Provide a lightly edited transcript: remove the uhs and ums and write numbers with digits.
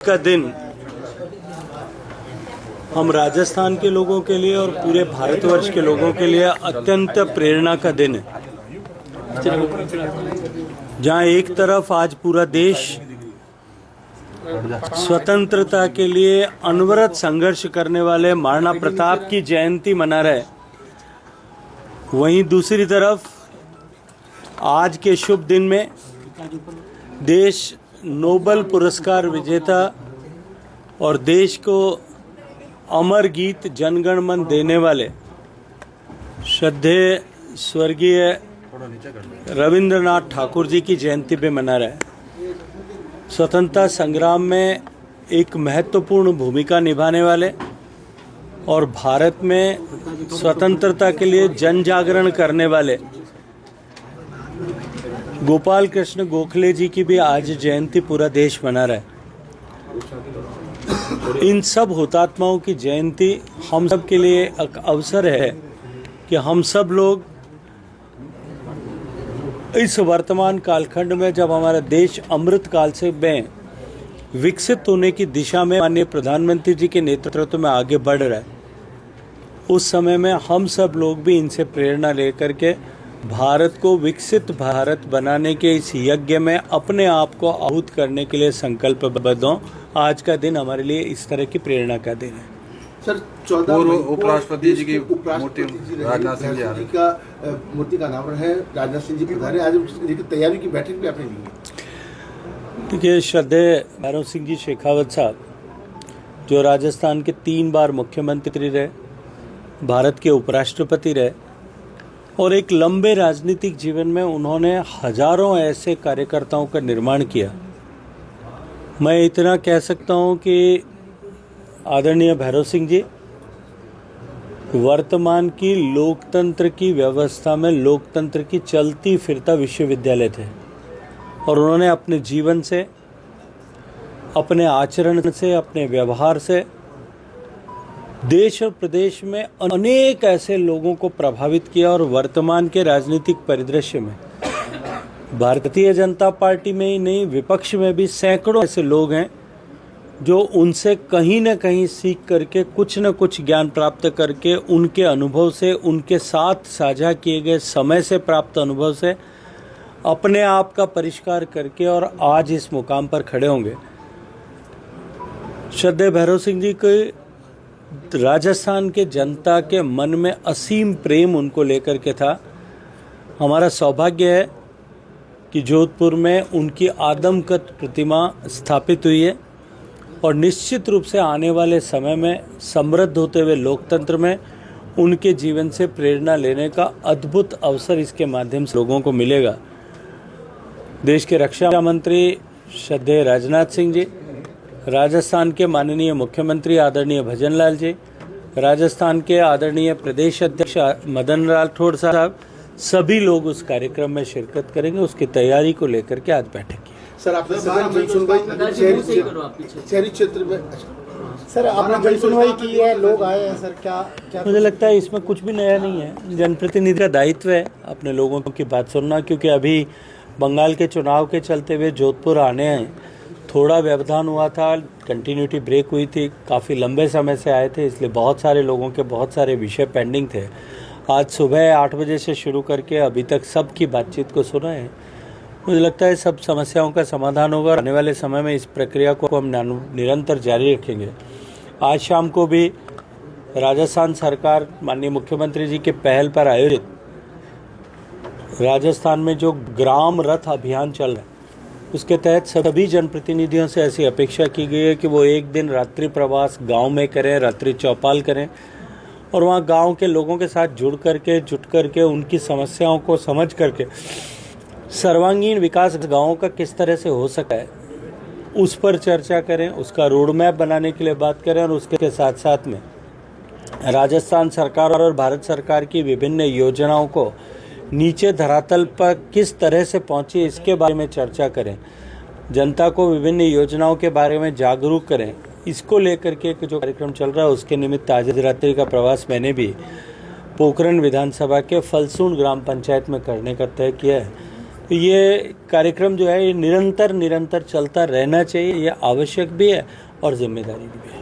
का दिन हम राजस्थान के लोगों के लिए और पूरे भारतवर्ष के लोगों के लिए अत्यंत प्रेरणा का दिन है, जहां एक तरफ आज पूरा देश स्वतंत्रता के लिए अनवरत संघर्ष करने वाले महाराणा प्रताप की जयंती मना रहा है, वहीं दूसरी तरफ आज के शुभ दिन में देश नोबेल पुरस्कार विजेता और देश को अमर गीत जनगण मन देने वाले श्रद्धेय स्वर्गीय रविंद्रनाथ ठाकुर जी की जयंती पे मना रहा है। स्वतंत्रता संग्राम में एक महत्वपूर्ण भूमिका निभाने वाले और भारत में स्वतंत्रता के लिए जन जागरण करने वाले गोपाल कृष्ण गोखले जी की भी आज जयंती पूरा देश मना रहा है। इन सब हुतात्माओं की जयंती हम सब के लिए एक अवसर है कि हम सब लोग इस वर्तमान कालखंड में, जब हमारा देश अमृत काल से में विकसित होने की दिशा में माननीय प्रधानमंत्री जी के नेतृत्व में आगे बढ़ रहा है, उस समय में हम सब लोग भी इनसे प्रेरणा लेकर के भारत को विकसित भारत बनाने के इस यज्ञ में अपने आप को आहूत करने के लिए संकल्पबद्ध हों। आज का दिन हमारे लिए इस तरह की प्रेरणा का दिन है। सर, 14 उपराष्ट्रपति जी की मूर्ति राजनाथ सिंह जी का मूर्ति का अनावरण है। राजनाथ सिंह जी पधारे, आज उसकी तैयारी की बैठक भी आपने ली। देखिए, श्रद्धेय भैरव सिंह जी शेखावत साहब, जो राजस्थान के 3 बार मुख्यमंत्री रहे, भारत के उपराष्ट्रपति रहे और एक लंबे राजनीतिक जीवन में उन्होंने हजारों ऐसे कार्यकर्ताओं का निर्माण किया। मैं इतना कह सकता हूं कि आदरणीय भैरव सिंह जी वर्तमान की लोकतंत्र की व्यवस्था में लोकतंत्र की चलती फिरता विश्वविद्यालय थे और उन्होंने अपने जीवन से, अपने आचरण से, अपने व्यवहार से देश और प्रदेश में अनेक ऐसे लोगों को प्रभावित किया और वर्तमान के राजनीतिक परिदृश्य में भारतीय जनता पार्टी में ही नहीं, विपक्ष में भी सैकड़ों ऐसे लोग हैं जो उनसे कहीं न कहीं सीख करके कुछ न कुछ ज्ञान प्राप्त करके उनके अनुभव से, उनके साथ साझा किए गए समय से प्राप्त अनुभव से अपने आप का परिष्कार करके और आज इस मुकाम पर खड़े होंगे। श्रद्धेय भैरव सिंह जी के राजस्थान के जनता के मन में असीम प्रेम उनको लेकर के था। हमारा सौभाग्य है कि जोधपुर में उनकी आदमकद प्रतिमा स्थापित हुई है और निश्चित रूप से आने वाले समय में समृद्ध होते हुए लोकतंत्र में उनके जीवन से प्रेरणा लेने का अद्भुत अवसर इसके माध्यम से लोगों को मिलेगा। देश के रक्षा मंत्री श्रद्धेय राजनाथ सिंह जी, राजस्थान के माननीय मुख्यमंत्री आदरणीय भजन लाल जी, राजस्थान के आदरणीय प्रदेश अध्यक्ष मदन राठौड़ साहब, सभी लोग उस कार्यक्रम में शिरकत करेंगे। उसकी तैयारी को लेकर के आज बैठक की। सर, आपने शहरी क्षेत्र में सर आपने जनसुनवाई की है, लोग आए हैं सर, क्या मुझे लगता है इसमें कुछ भी नया नहीं है। जनप्रतिनिधि का दायित्व है अपने लोगों की बात सुनना, क्योंकि अभी बंगाल के चुनाव के चलते हुए जोधपुर आने हैं, थोड़ा व्यवधान हुआ था, कंटिन्यूटी ब्रेक हुई थी, काफ़ी लंबे समय से आए थे, इसलिए बहुत सारे लोगों के बहुत सारे विषय पेंडिंग थे। आज सुबह 8 बजे से शुरू करके अभी तक सबकी बातचीत को सुना है। मुझे लगता है सब समस्याओं का समाधान होगा। आने वाले समय में इस प्रक्रिया को हम निरंतर जारी रखेंगे। आज शाम को भी राजस्थान सरकार माननीय मुख्यमंत्री जी के पहल पर आयोजित राजस्थान में जो ग्राम रथ अभियान चल रहा है, उसके तहत सभी जनप्रतिनिधियों से ऐसी अपेक्षा की गई है कि वो एक दिन रात्रि प्रवास गांव में करें, रात्रि चौपाल करें और वहां गांव के लोगों के साथ जुट करके उनकी समस्याओं को समझ करके सर्वांगीण विकास गांवों का किस तरह से हो सकता है उस पर चर्चा करें, उसका रोड मैप बनाने के लिए बात करें और उसके साथ साथ में राजस्थान सरकार और भारत सरकार की विभिन्न योजनाओं को नीचे धरातल पर किस तरह से पहुंचे इसके बारे में चर्चा करें, जनता को विभिन्न योजनाओं के बारे में जागरूक करें। इसको लेकर के जो कार्यक्रम चल रहा है उसके निमित्त आज रात्रि का प्रवास मैंने भी पोखरण विधानसभा के फलसून ग्राम पंचायत में करने का तय किया है। तो ये कार्यक्रम जो है ये निरंतर चलता रहना चाहिए, ये आवश्यक भी है और जिम्मेदारी भी है।